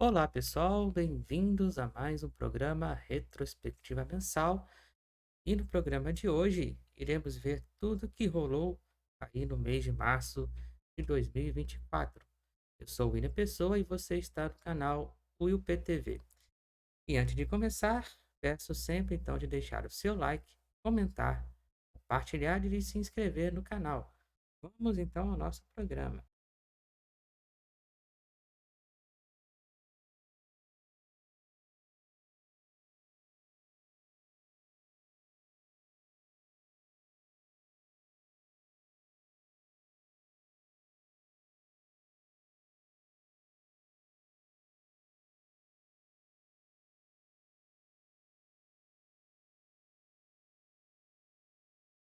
Olá pessoal, bem-vindos a mais um programa Retrospectiva Mensal. E no programa de hoje iremos ver tudo que rolou aí no mês de março de 2024. Eu sou o William Pessoa e você está no canal UIUPTV. E antes de começar, peço sempre então de deixar o seu like, comentar, compartilhar e de se inscrever no canal. Vamos então ao nosso programa.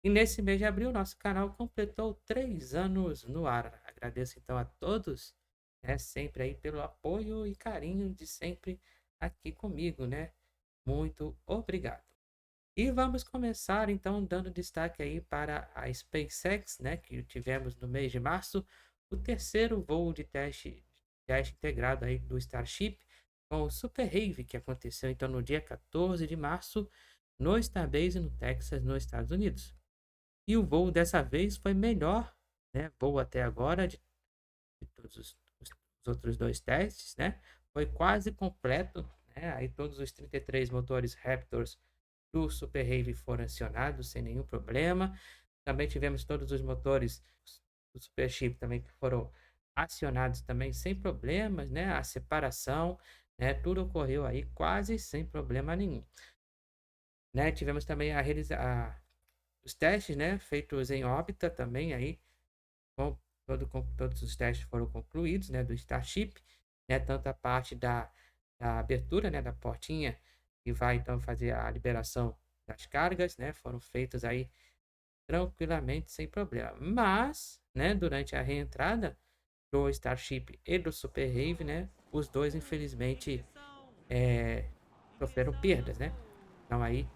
E nesse mês de abril, nosso canal completou 3 anos no ar. Agradeço então a todos, né, sempre aí pelo apoio e carinho de sempre aqui comigo, né? Muito obrigado. E vamos começar então dando destaque aí para a SpaceX, né, que tivemos no mês de março, o terceiro voo de teste integrado aí do Starship com o Super Heavy, que aconteceu então no dia 14 de março no Starbase no Texas, nos Estados Unidos. E o voo dessa vez foi melhor, né, voo até agora de todos os outros 2 testes, né, foi quase completo, né, aí todos os 33 motores Raptors do Super Heavy foram acionados sem nenhum problema. Também tivemos todos os motores do Super Ship também que foram acionados também sem problemas, né, a separação, né, tudo ocorreu aí quase sem problema nenhum, né. Tivemos também os testes, né, feitos em órbita também aí, com todos os testes foram concluídos, né, do Starship, né, tanto a parte da abertura, né, da portinha, que vai então fazer a liberação das cargas, né, foram feitos aí tranquilamente, sem problema. Mas, né, durante a reentrada do Starship e do Super Heavy, né, os dois infelizmente eh, sofreram perdas, né. Então aí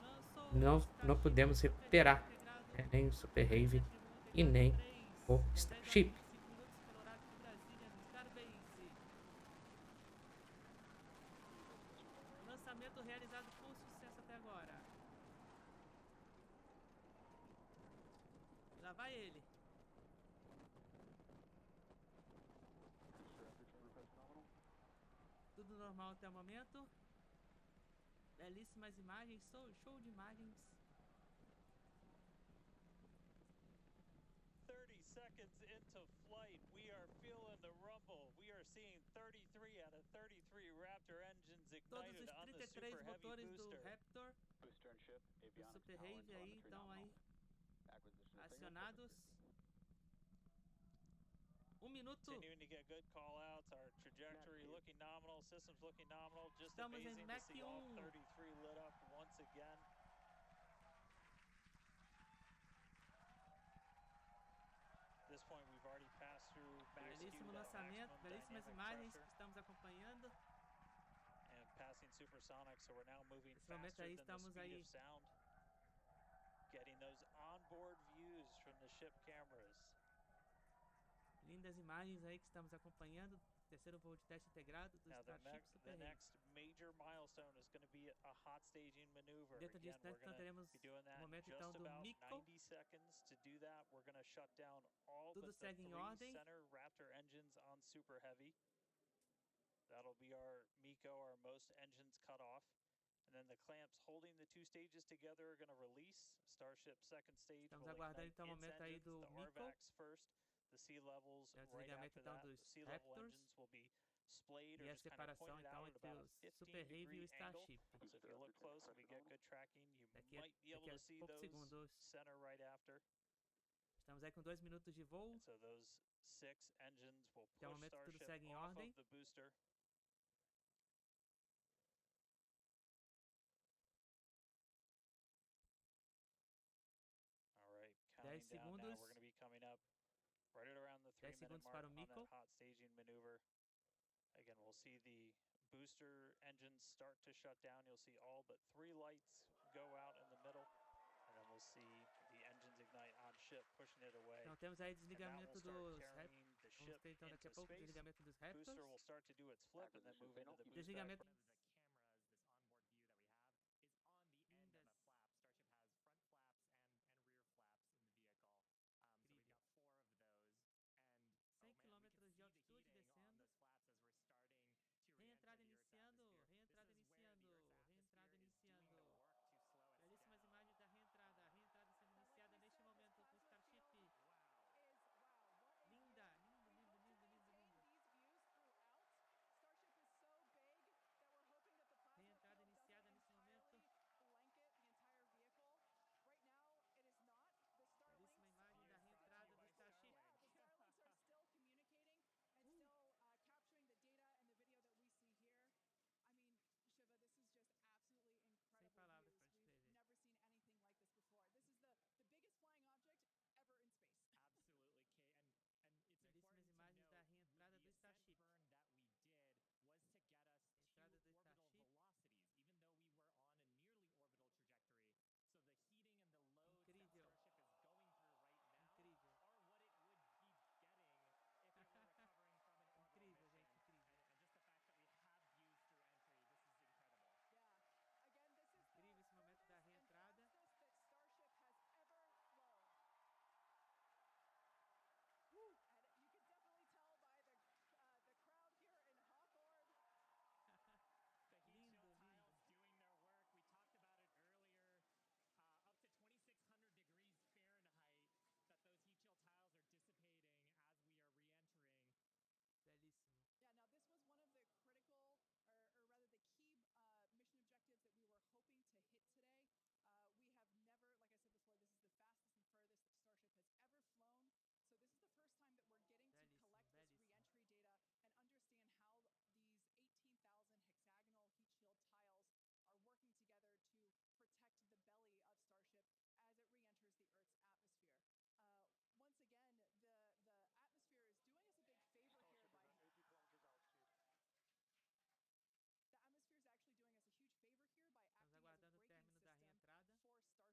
não pudemos recuperar, né, nem o Super Heavy e nem o Starship. Lançamento realizado com sucesso até agora. Lá vai ele. Tudo normal até o momento. Belíssimas imagens, show de imagens. 30 seconds into flight, we are feeling the rumble. We are seeing 33 out of 33 Raptor engines Todos ignited os on the 33 super heavy motores do booster. Raptor, do Super Heavy aí, estão aí acionados. 1 minuto. Continuing to get good call outs. Our trajectory looking nominal, systems looking nominal. Just Estamos em amazing to Mach see all 1. 33 lit up once again. At this point, we've already passed through max Belíssimo Q, that lançamento, maximum belíssimas dynamic imagens pressure, que estamos acompanhando. and passing supersonic, so we're now moving Nesse momento faster aí than the estamos speed aí of sound. Getting those onboard views from the ship cameras. lindas imagens aí que estamos acompanhando. Terceiro voo de teste integrado do Now Starship Super the Heavy. next major milestone is going to be a hot staging maneuver. Dentro de Again, we're instantes então going to teremos be doing o that in momento just então do about Mico. 90 seconds. To do that, we're going to shut down all Tudo but the segue em 3 ordem. center Raptor engines on Super Heavy. That'll be our MECO, our most engines cut off. And then the clamps holding the 2 stages together are going to release. Starship second stage Estamos will aguardando ignite então o its momento aí engines, do the Mico. RVACs first, the sea levels É o right desligamento after então that. dos The sea level Raptors. engines will be splayed E or a just kind of separação pointed então out at entre about o a 15 Super Heavy e o degree angle. Starship. So if you look close and we get good tracking, you Daqui might be able a to see poucos those segundos. center right after. Estamos aí com 2 minutos de voo. And so those 6 engines will Até o push momento tudo Starship segue em off ordem. of the booster. All right, 10 counting down now. segundos. We're going to be coming up right at around the 10 3-minute segundos mark para o on Mico. that hot staging maneuver. Again, we'll see the booster engines start to shut down. You'll see all but 3 lights go out in the middle. And then we'll see the engines ignite on ship, pushing it away. Então temos aí And that will desligamento start dos carrying the ship ter então daqui into a pouco o space. desligamento dos Booster Raptors. will start to do its flip and then move into the boost Desligamento. vector. Quilômetros de altitude descendo. Reentrada iniciando. Reentrada iniciando. Reentrada iniciando. Belíssimas imagens da reentrada. A reentrada sendo iniciada neste momento com o Starship. Linda, lindo, lindo, lindo, lindo, lindo. Reentrada iniciada nesse momento. Belíssima imagem da reentrada do Starship. Sem palavras para descrever. Belíssimas imagens da reentrada do Starship. Entrada do Starship. Incrível. Incrível. Incrível, gente, incrível. Incrível esse momento da reentrada. Lindo, lindo.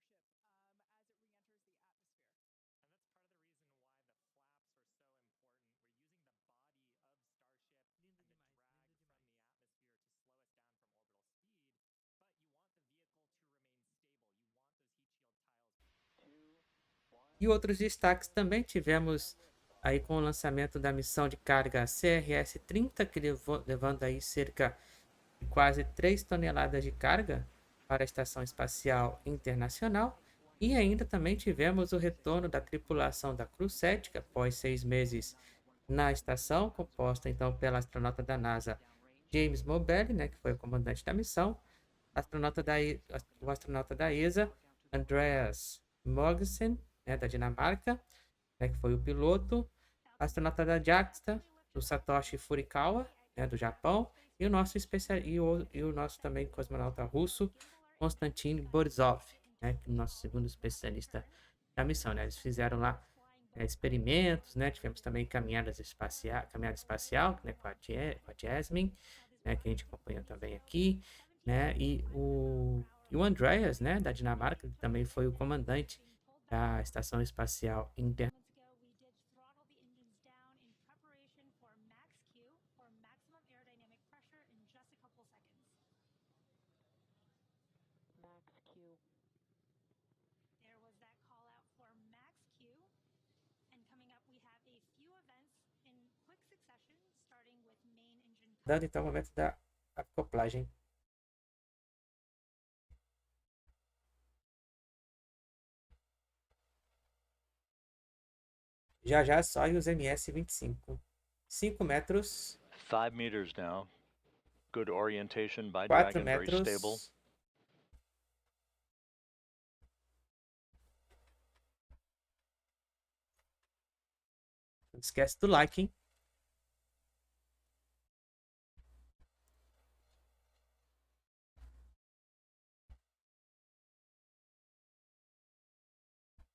Belíssimo. Belíssimo, belíssimo. Estamos aguardando o término da reentrada. Lindo demais, lindo demais. E outros destaques também tivemos aí com o lançamento da missão de carga CRS-30, que levando aí cerca de quase 3 toneladas de carga para a Estação Espacial Internacional. E ainda também tivemos o retorno da tripulação da Crew-7, que após 6 meses na estação, composta então pela astronauta da NASA, Jasmin Moghbeli, né, que foi o comandante da missão, o astronauta da ESA, Andreas Mogensen, né, da Dinamarca, né, que foi o piloto, astronauta da JAXA, o Satoshi Furikawa, né, do Japão, e o nosso nosso também cosmonauta russo, Konstantin Borisov, né, que é o nosso segundo especialista da missão, né. Eles fizeram lá experimentos, né, tivemos também caminhada espacial, né, com a Jasmin, né, que a gente acompanhou também aqui, né, e o Andreas, né, da Dinamarca, que também foi o comandante da Estação Espacial Internacional. Dando então o momento da acoplagem. Já Soyuz MS-25. 5 metros. 5 meters now. Good orientation by 4 Dragon, very stable. metros. Não esquece do like, hein?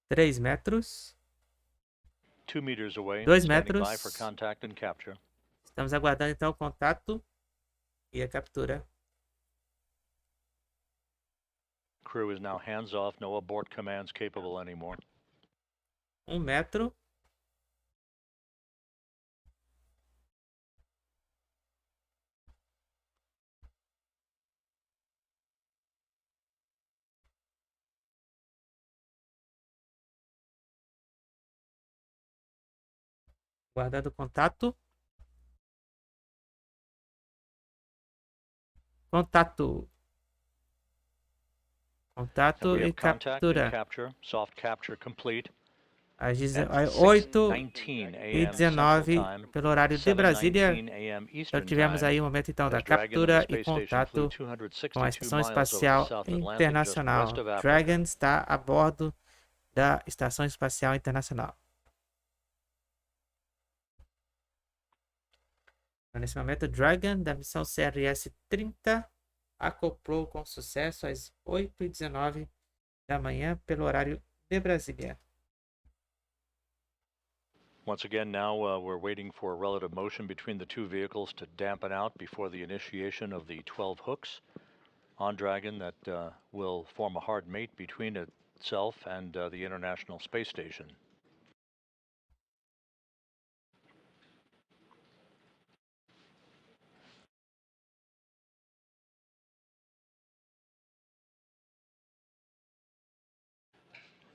Três metros. 2 meters away. 2 Standing metros. by for contact and capture. Estamos aguardando então o contato e a captura. Crew is now hands off, no abort commands capable anymore. 1 metro. Guardando contato. Contato. Contato e captura. Às 8h19, pelo horário de Brasília. Então tivemos aí o momento então da captura e contato com a Estação Espacial Internacional. Dragon está a bordo da Estação Espacial Internacional. Então, nesse momento, o Dragon da missão CRS-30 acoplou com sucesso às 8h19 da manhã pelo horário de Brasília. Once again, now we're waiting for relative motion between the two vehicles to dampen out before the initiation of the 12 hooks on Dragon that will form a hard mate between itself and the International Space Station.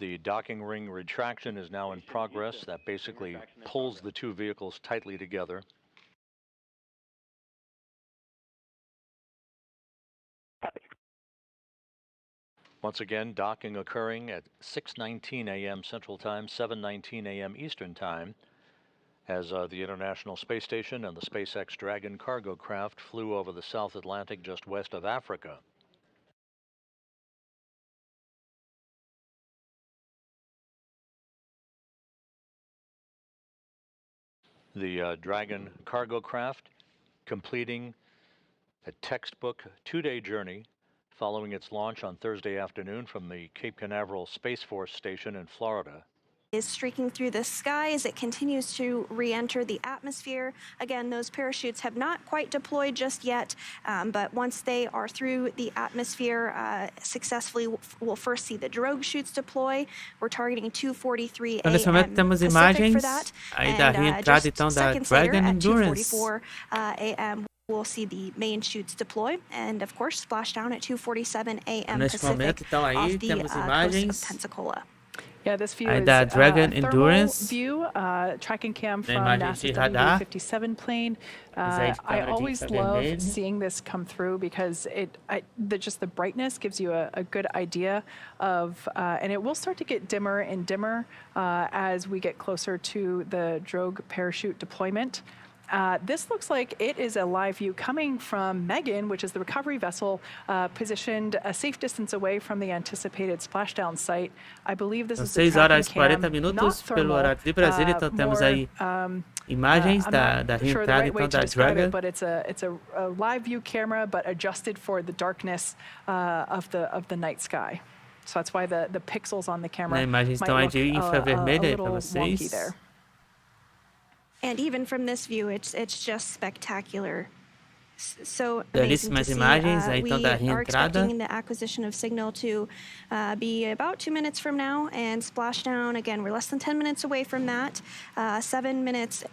The docking ring retraction is now in progress. That basically pulls the two vehicles tightly together. Once again, docking occurring at 6:19 a.m. Central Time, 7:19 a.m. Eastern Time, as the International Space Station and the SpaceX Dragon cargo craft flew over the South Atlantic just west of Africa. The Dragon cargo craft completing a textbook 2-day journey following its launch on Thursday afternoon from the Cape Canaveral Space Force Station in Florida. Is streaking through the sky as it continues to re-enter the atmosphere. Again, those parachutes have not quite deployed just yet, but once they are through the atmosphere successfully, we'll first see the drogue chutes deploy. We're targeting 2:43 Então, nesse momento temos Pacific imagens for that. aí da reentrada então da Dragon Endurance. 2:44 a.m. We'll see the main chutes deploy, and of course, splashdown at 2:47 a.m. Nesse Pacific momento, então, aí off the temos coast of imagens Pensacola. Yeah, this view aí is da Dragon thermal Endurance. view, tracking cam from imagens de NASA's radar. W57 plane. Aí de I câmera de always infravermelho. love seeing this come through because just the brightness gives you a good idea of, and it will start to get dimmer and dimmer as we get closer to the drogue parachute deployment. This looks like it is a live view coming from Megan, which is the recovery vessel positioned a safe distance away from the anticipated splashdown site. I believe this is the 6h40 not pelo horário de Brasília, então temos aí imagens da reentrada então da Dragon. But it's a live view camera, but adjusted for the darkness of the night sky. So that's why the pixels on the camera Na imagem might estão aí look de infravermelho aí para little wonky vocês. there. And even from this view, it's just spectacular. So amazing to Belíssimas see. imagens aí We então da are reentrada. expecting the acquisition of signal to be about 2 minutes from now, and splashdown, again, we're less than 10 minutes away from that, 7 minutes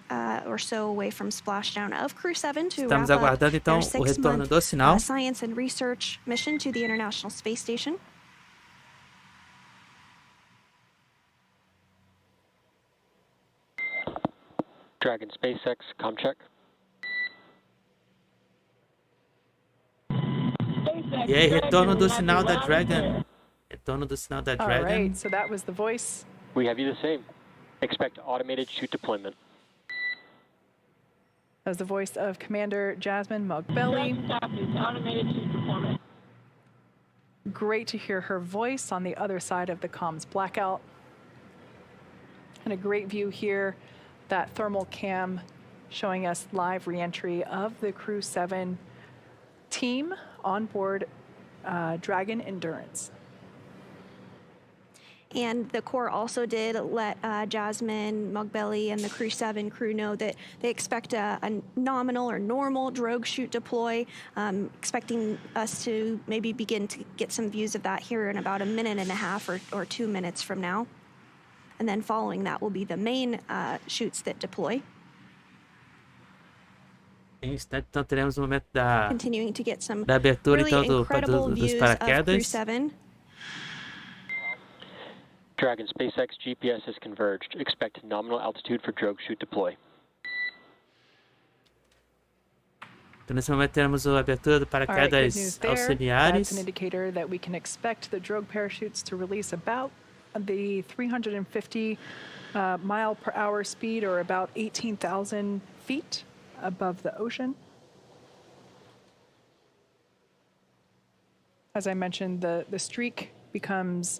or so away from splashdown of Crew-7 to Estamos wrap up aguardando então their o retorno 6-month do sinal. science and research mission to the International Space Station. Dragon SpaceX, ComCheck. E aí, retorno do sinal da Dragon. Retorno do sinal da All Dragon. right, so that was the voice. We have you the same. Expect automated chute deployment. That was the voice of Commander Jasmin Moghbeli. Great to hear her voice on the other side of the comms blackout. And a great view here, that thermal cam showing us live reentry of the Crew-7 team on board Dragon Endurance. And the Corps also did let Jasmin Moghbeli and the Crew-7 crew know that they expect a nominal or normal drogue chute deploy, expecting us to maybe begin to get some views of that here in about a minute and a half or 2 minutes from now. And then following that will be the main chutes that deploy. Em instante, então teremos o momento da Continuing to get some abertura really então incredible dos views of paraquedas. Crew-7. Dragon SpaceX GPS has converged. Expect nominal altitude for drogue chute deploy. Então, nesse momento temos a abertura do All right, good news paraquedas there. That's an auxiliares. indicator that we can expect the drogue parachutes to release about the 350 mile per hour speed, or about 18,000 feet above the ocean. As I mentioned, the streak becomes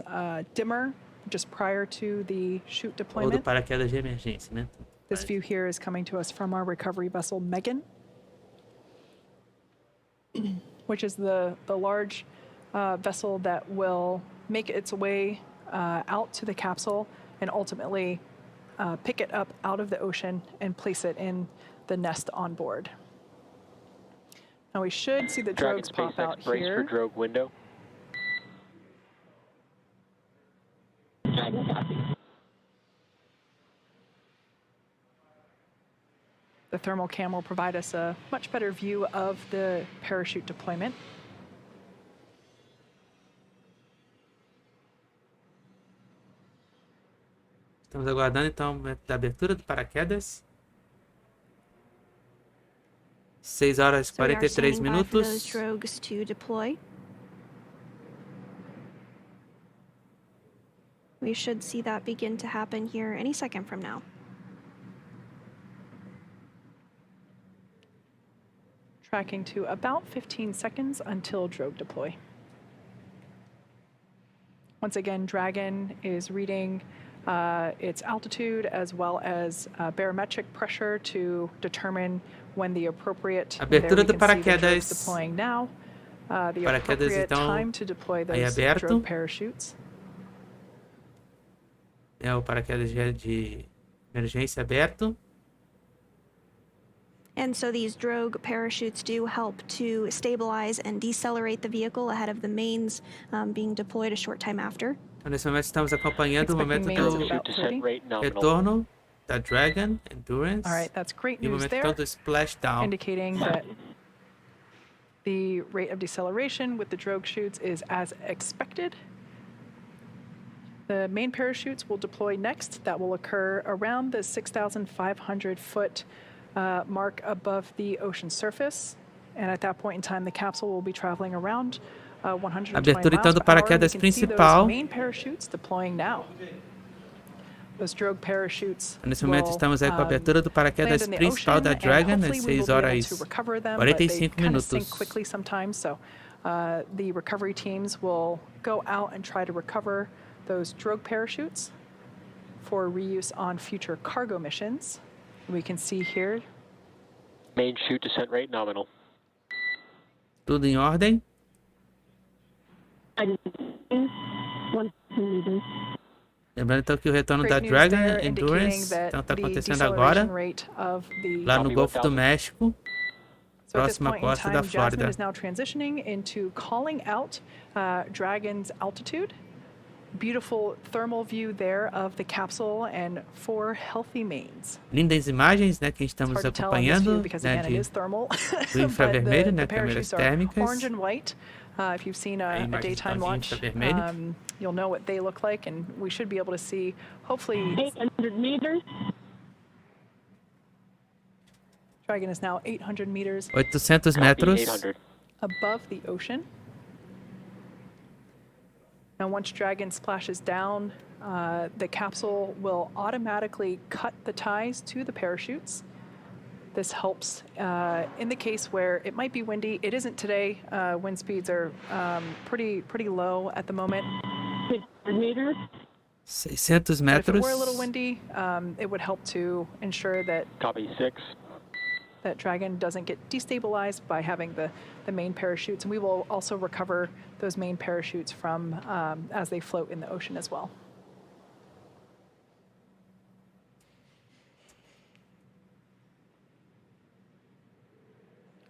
dimmer just prior to the chute Ou do deployment. paraquedas de emergência, né? This view here is coming to us from our recovery vessel, Megan, which is the large vessel that will make its way out to the capsule and ultimately pick it up out of the ocean and place it in the nest on board. Now we should see the Dragon drogues pop out SpaceX brace for here. drogue window. The thermal cam will provide us a much better view of the parachute deployment. Estamos aguardando então o momento da abertura do paraquedas. 6 horas e So we are 43 standing by for those minutos. drogues to deploy. We should see that begin to happen here any second from now. Tracking to about 15 seconds until drogue deploy. Once again, Dragon is reading its altitude as well as barometric pressure to determine when the appropriate. Abertura do paraquedas. Deploying now. The Paraquedas, appropriate então, time to deploy aí those aberto. drogue parachutes. É o paraquedas de emergência aberto. And so these drogue parachutes do help to stabilize and decelerate the vehicle ahead of the mains being deployed a short time after. Então, nesse momento estamos acompanhando o momento Expecting mains do at about 30. Rate nominal. retorno da Dragon Endurance. All right, that's great E o news momento there, então do splashdown. indicating that the rate of deceleration with the drogue chutes is as expected. The main parachutes will deploy next. That will occur around the 6,500 foot mark above the ocean surface. And at that point in time, the capsule will be traveling around 120 Abertura então miles do per hour. We paraquedas can see those principal. main parachutes deploying now. Those drogue parachutes Nesse momento will, estamos aí com a abertura do paraquedas land in the principal da ocean, and Dragon hopefully às we will 6 be able horas to recover them, e but they 45 kind of sink minutos. quickly sometimes, so the recovery teams will go out and try to recover those drogue parachutes for reuse on future cargo missions. We can see here. Main chute descent rate nominal. Tudo em ordem. Lembrando então que o retorno da Great news Dragon there, indicating Endurance that então está the acontecendo agora deceleration rate of the lá no Copy Golfo do 1000. México, So at this próxima point in costa time, da Jasmine Flórida. is now transitioning into calling out Dragon's altitude. Beautiful thermal view there of the capsule and 4 healthy mains. Lindas imagens, né, que It's estamos hard to tell in this view acompanhando, because né, again it is thermal. do infravermelho, But né, the câmeras parachutes are térmicas. orange and white. If you've seen a imagens daytime estão de launch, infravermelho. you'll know what they look like, and we should be able to see, hopefully. 800 meters. Dragon is now 800 meters 800 Copy metros. 800. above the ocean. Now, once Dragon splashes down, the capsule will automatically cut the ties to the parachutes. This helps in the case where it might be windy. It isn't today. Wind speeds are pretty low at the moment. 600 meters. 600 But if it metros. were a little windy, it would help to ensure that Copy 6. that Dragon doesn't get destabilized by having the main parachutes. And we will also recover those main parachutes from as they float in the ocean as well.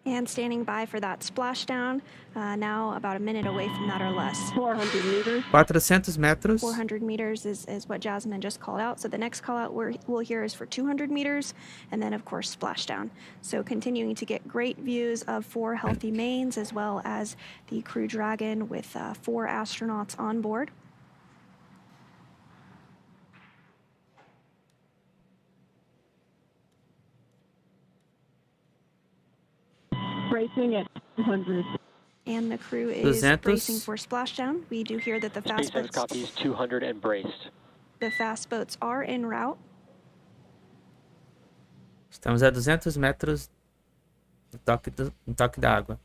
And standing by for that splashdown, now about a minute away from that or less. 400 meters. 400 metros. 400 meters is what Jasmine just called out. So the next call out we'll hear is for 200 meters, and then of course splashdown. So continuing to get great views of 4 healthy mains as well as the Crew Dragon with 4 astronauts on board. bracing at 200. And the crew is 200. bracing for splashdown. We do hear that the fast SpaceX boats, copies 200 and braced. the fast boats are en route. Estamos a 200 metros no toque da água.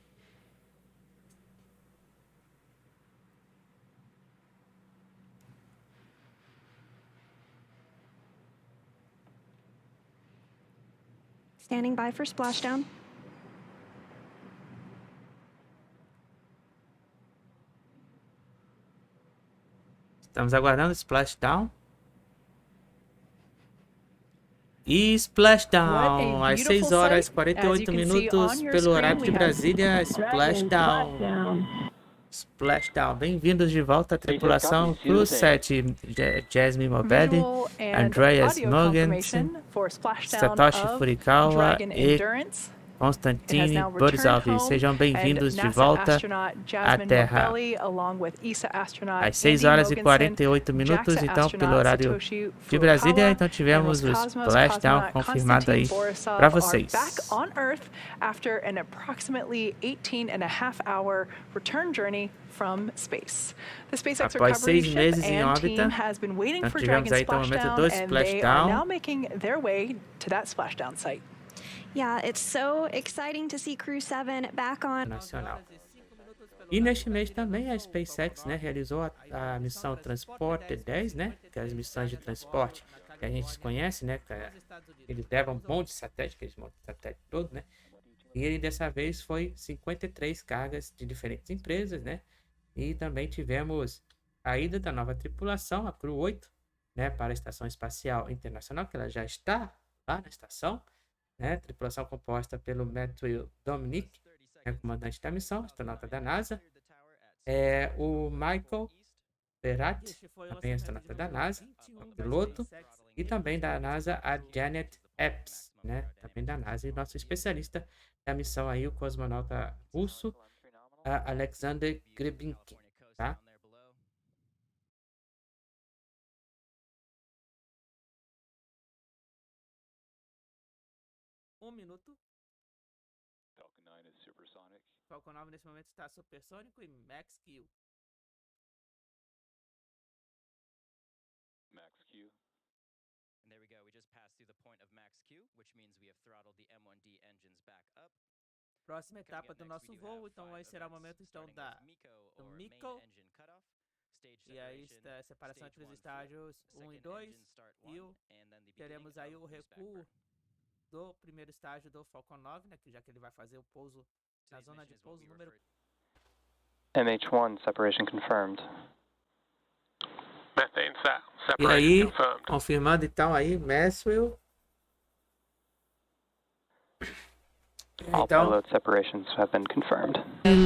Standing by for splashdown. Estamos aguardando splashdown. E splashdown, às 6 horas e 48 minutos pelo horário de Brasília, splashdown. Splashdown, bem-vindos de volta à Tripulação Crew-7, Jasmin Moghbeli, Andreas Mogens, Satoshi Furikawa e Konstantin Borisov. Sejam bem-vindos de volta à Terra. Às 6 horas e 48 minutos, então, pelo horário de Brasília, então tivemos o splashdown confirmado aí para vocês. Após 6 meses em órbita, então tivemos aí então o momento do splashdown. Yeah, it's so exciting to see Crew-7 back on. Nacional. E neste mês também a SpaceX, né, realizou a missão Transporte 10, né, que é as missões de transporte que a gente conhece, né, eles levam um monte de satélite, que eles montam o satélite todo, né, e ele dessa vez foi 53 cargas de diferentes empresas, né, e também tivemos a ida da nova tripulação, a Crew-8, né, para a Estação Espacial Internacional, que ela já está lá na estação, né, tripulação composta pelo Matthew Dominic, comandante da missão, astronauta da NASA, o Michael Perat, também astronauta da NASA, piloto, e também da NASA a Jeanette Epps, né, também da NASA, e nosso especialista da missão aí, o cosmonauta russo, Alexander Grebinkin, tá? Um minuto. Falcon 9 nesse momento está supersônico e max Q. Max Q. And there we go. We just passed through the point of max Q, which means we have throttled the M1D engines back up. Próxima etapa do nosso voo, então vai ser o momento então do Miko. E aí está a separação entre os estágios 1 e 2. E teremos aí o recuo do primeiro estágio do Falcon 9, né, já que ele vai fazer o pouso na zona de pouso número... MH1 separation confirmed. Methane E separation aí, confirmed. confirmando então aí, Maxwell. All Então, payload separations have been confirmed.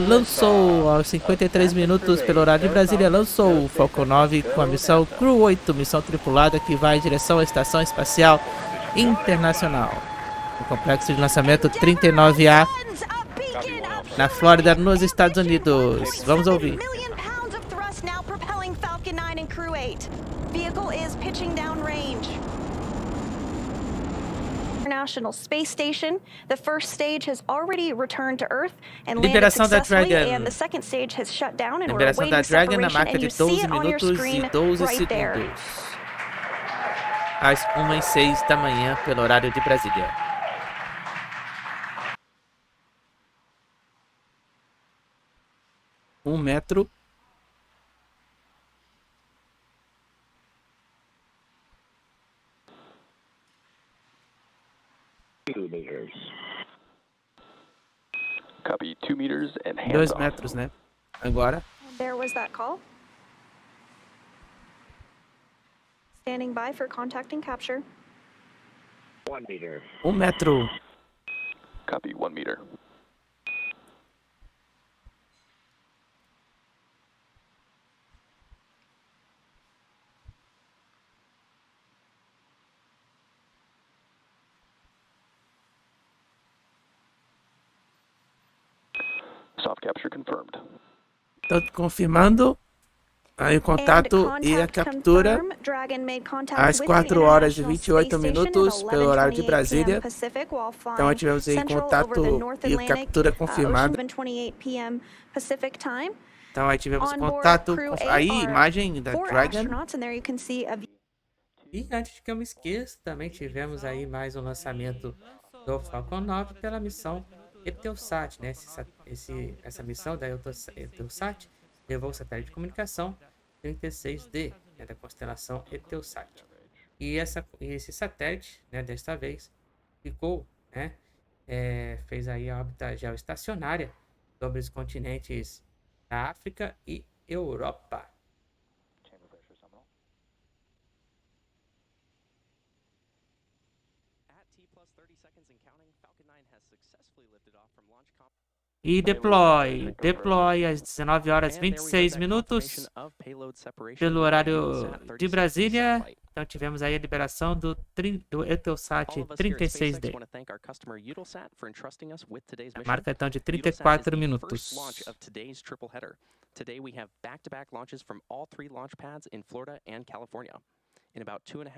lançou aos 53 minutos pelo horário de Brasília, lançou o Falcon 9 com a missão Crew-8, missão tripulada que vai em direção à Estação Espacial Internacional. O complexo de lançamento 39A na Flórida, nos Estados Unidos. Vamos ouvir. International Space Station. The first stage has already returned to Earth and landed Liberação da successfully, Dragon. and the second stage has shut down, and we're Liberação da awaiting Dragon na separation, marca and de you see 12 it on your minutos screen e 12 right there. segundos. Às 1h06 da manhã, pelo horário de Brasília. Um metro. Copy 2 meters and hands 2 off. metros, né? Agora. There was that call. Standing by for contact and capture. 1 meter. 1 metro. Copy 1 meter. Soft capture confirmed. Estou confirmando Aí o contato e a captura às 4 horas e 28 minutos pelo horário de Brasília. Então aí tivemos aí contato e captura confirmada. Então aí tivemos contato, aí imagem da Dragon. E antes que eu me esqueça, também tivemos aí mais um lançamento do Falcon 9 pela missão Eutelsat, né? Essa missão da Eutelsat levou o satélite de comunicação 36D, né, da constelação Eutelsat. E esse satélite, né, desta vez, ficou, né, fez aí a órbita geoestacionária sobre os continentes da África e Europa. E deploy às 19 horas e 26 minutos pelo horário de Brasília. Então tivemos aí a liberação do Eutelsat 36D. A marca então de 34 minutos. Today we have back-to-back launches from all 3 launch pads in Florida and California. In about 2.5.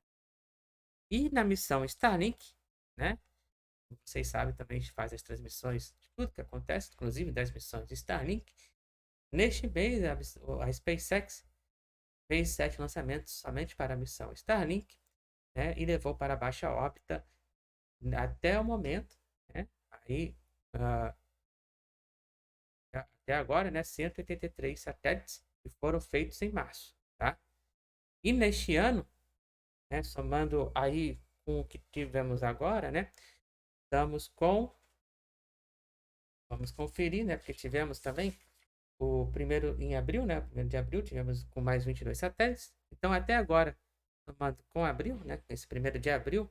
E na missão Starlink, né? Vocês sabem também, a gente faz as transmissões de tudo que acontece, inclusive das missões de Starlink. Neste mês, a SpaceX fez 7 lançamentos somente para a missão Starlink, né? E levou para a baixa órbita até o momento, né? Aí, até agora, né? 183 satélites que foram feitos em março, tá? E neste ano, né? Somando aí com o que tivemos agora, né? Vamos conferir, né? Porque tivemos também o primeiro em abril, né? O 1º de abril, tivemos com mais 22 satélites. Então, até agora, somando com abril, né? Esse 1º de abril,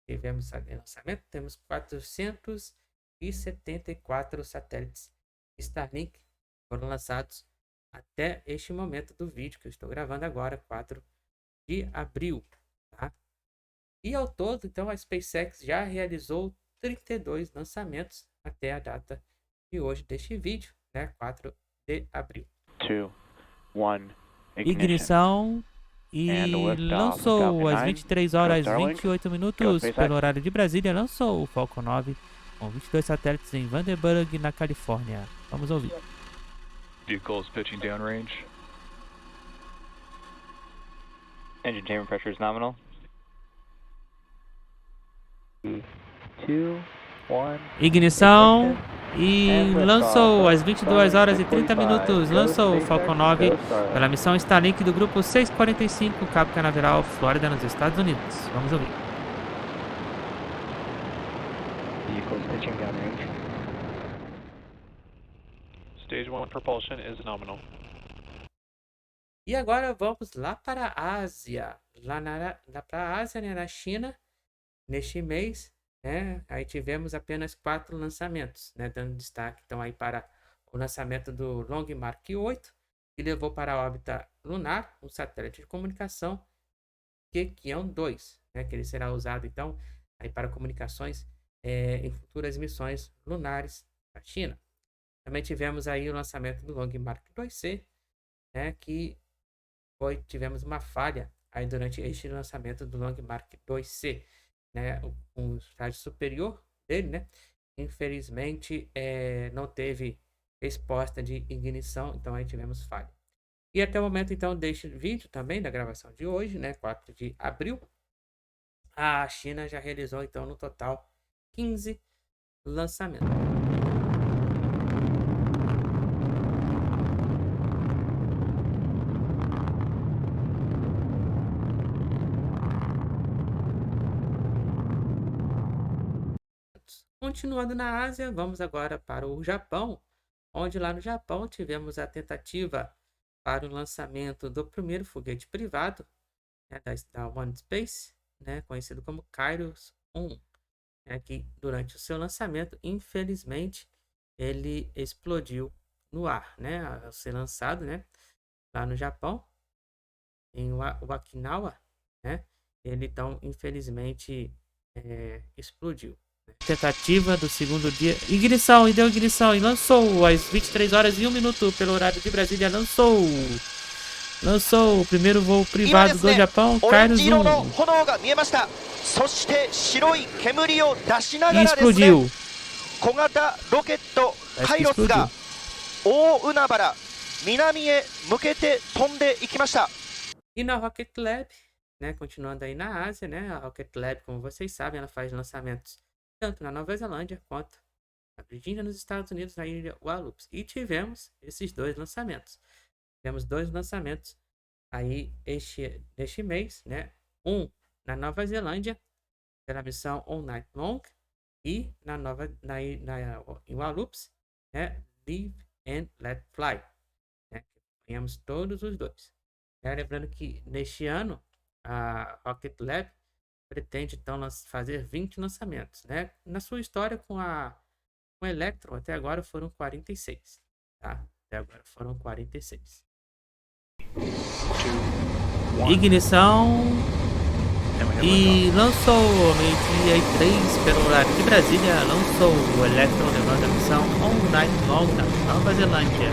tivemos lançamento, temos 474 satélites Starlink foram lançados até este momento do vídeo que eu estou gravando agora, 4 de abril, tá? E ao todo, então, a SpaceX já realizou 32 lançamentos até a data de hoje deste vídeo, né? 4 de abril. 2, 1, ignição e lançou às 23 horas e 28 minutos pelo horário de Brasília, lançou o Falcon 9 com 22 satélites em Vandenberg, na Califórnia. Vamos ouvir. Vehicles pitching downrange. Engine chamber pressure is nominal. 2, 1. Ignição e lançou às 22 horas e 30 minutos. Lançou o Falcon 9 pela missão Starlink do grupo 645, Cabo Canaveral, Flórida, nos Estados Unidos. Vamos ouvir. Vehicles pitching downrange. Stage 1 propulsion is nominal. E agora vamos lá para a Ásia. Para a Ásia, né, na China, neste mês, né, aí tivemos apenas 4 lançamentos, né, dando destaque então aí para o lançamento do Long Mark 8, que levou para a órbita lunar um satélite de comunicação Keqiang 2, né, que ele será usado então aí para comunicações em futuras missões lunares da China. Também tivemos aí o lançamento do Long Mark 2C, né, que tivemos uma falha aí durante este lançamento do Long Mark 2C, né, o estágio superior dele, né, infelizmente não teve resposta de ignição, então aí tivemos falha. E até o momento então deste vídeo também da gravação de hoje, né, 4 de abril, a China já realizou então no total 15 lançamentos. Continuando na Ásia, vamos agora para o Japão, onde lá no Japão tivemos a tentativa para o lançamento do primeiro foguete privado, né, da One Space, né, conhecido como Kairos 1, né, que durante o seu lançamento, infelizmente, ele explodiu no ar, né, ao ser lançado, né, lá no Japão, em Okinawa, né, ele então, infelizmente, explodiu. Tentativa do segundo dia, ignição, e deu ignição e lançou às 23 horas e 1 minuto pelo horário de Brasília, lançou lançou o primeiro voo privado do Japão, Carlos 1. E explodiu. E na Rocket Lab, né, continuando aí na Ásia, né, a Rocket Lab, como vocês sabem, ela faz lançamentos tanto na Nova Zelândia quanto na Virgínia, nos Estados Unidos, na ilha Wallops. E tivemos esses dois lançamentos. Tivemos dois lançamentos aí neste mês, né? Um na Nova Zelândia, pela missão All Night Long, e em Wallops, né? Live and Let Fly. Né? Ganhamos todos os dois. Lembrando que neste ano a Rocket Lab pretende então fazer 20 lançamentos, né? Na sua história com a Electron, até agora foram 46, tá? Até agora foram 46. Ignição e lançou meio-dia e 3 pelo horário de Brasília, lançou o Electron levando a missão All Night Long na Nova Zelândia.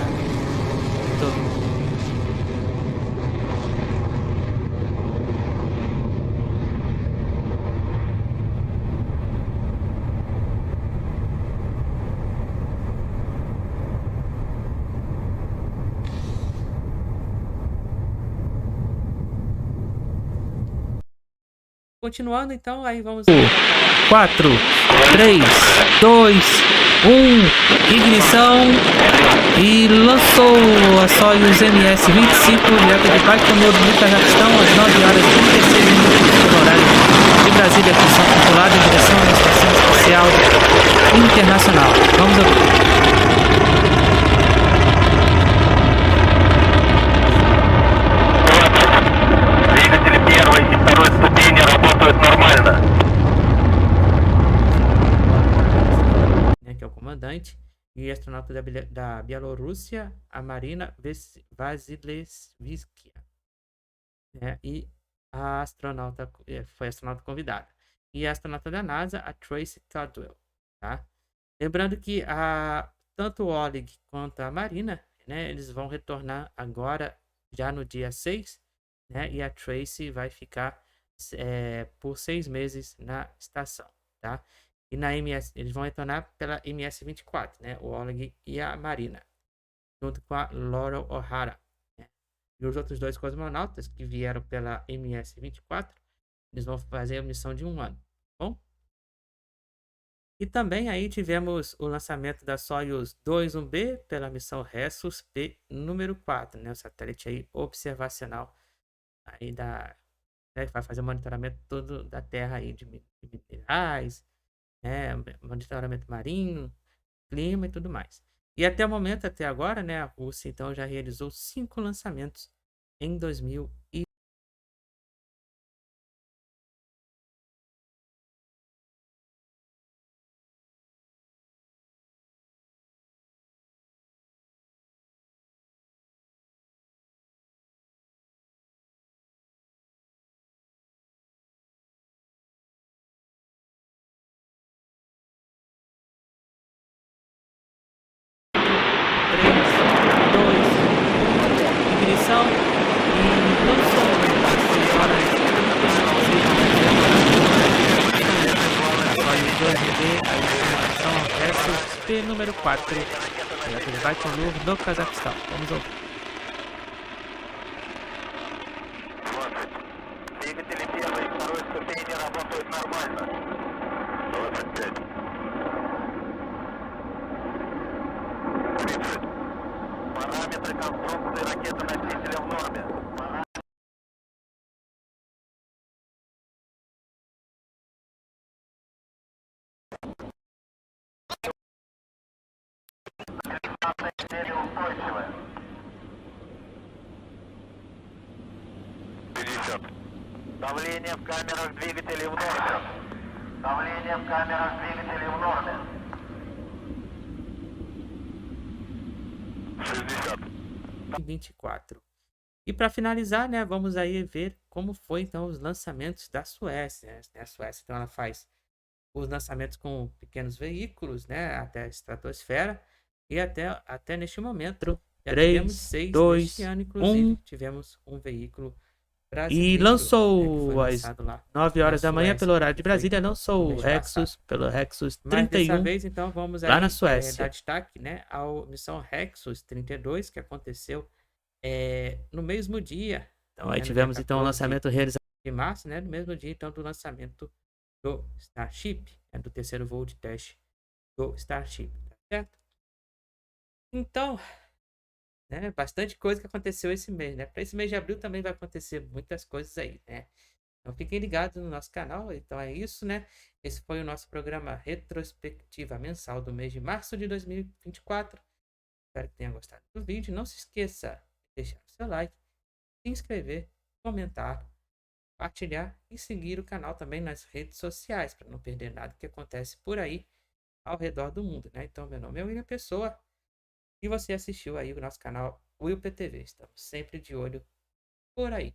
Continuando, então, aí vamos... 4, 3, 2, 1, ignição, e lançou a Soyuz MS-25, direto de Baikonur, no Cazaquistão, às 9 horas e 36 minutos pelo horário de Brasília, que são tripuladas em direção à Estação Espacial Internacional. Vamos ouvir. Que é o comandante e astronauta da Bielorrússia, a Marina Vasilevskaya, né? E a astronauta foi astronauta convidada, e a astronauta da NASA, a Tracy Caldwell, tá? Lembrando que tanto o Oleg quanto a Marina, né, eles vão retornar agora já no dia 6, né? E a Tracy vai ficar por 6 meses na estação, tá? E na MS, eles vão retornar pela MS-24, né? O Oleg e a Marina, junto com a Laurel O'Hara, né? E os outros dois cosmonautas que vieram pela MS-24, eles vão fazer a missão de 1 ano, tá bom? E também aí tivemos o lançamento da Soyuz 21B pela missão Ressus P número 4, né? O satélite aí observacional aí né? Que vai fazer o monitoramento todo da Terra aí de minerais, monitoramento marinho, clima e tudo mais. E até o momento, até agora, né, a Rússia então já realizou 5 lançamentos em 2000 e ignição e lançou P número 4, direto de Baikonur, no Cazaquistão. Vamos ouvir. Давление в камерах двигателей в норме. Давление в камерах двигателей в норме. 24. E para finalizar, né, vamos aí ver como foi então os lançamentos da Suécia, né? A Suécia então ela faz os lançamentos com pequenos veículos, né, até a estratosfera, e até neste momento Já tivemos 3, 6 2, neste ano, inclusive. 1. Tivemos um veículo E brasileiro, lançou né, que foi às lançado lá 9 horas da na manhã Suécia, pelo horário de que foi Brasília. no Lançou o mês Rexus, passado. pelo Rexus Mas dessa 31, vez, então, vamos aí lá na Suécia. dar destaque, né, ao missão Rexus 32, que aconteceu no mesmo dia. Então aí né, no tivemos dia então o 14 lançamento realizado. de março, né, no mesmo dia então do lançamento do Starship, né, do terceiro voo de teste do Starship, tá certo? Então, né, bastante coisa que aconteceu esse mês, né? Para esse mês de abril também vai acontecer muitas coisas aí, né? Então fiquem ligados no nosso canal. Então é isso, né? Esse foi o nosso programa Retrospectiva Mensal do mês de março de 2024. Espero que tenha gostado do vídeo. Não se esqueça de deixar o seu like, se inscrever, comentar, compartilhar e seguir o canal também nas redes sociais para não perder nada que acontece por aí ao redor do mundo, né? Então meu nome é William Pessoa e você assistiu aí o nosso canal Will PTV. Estamos sempre de olho por aí.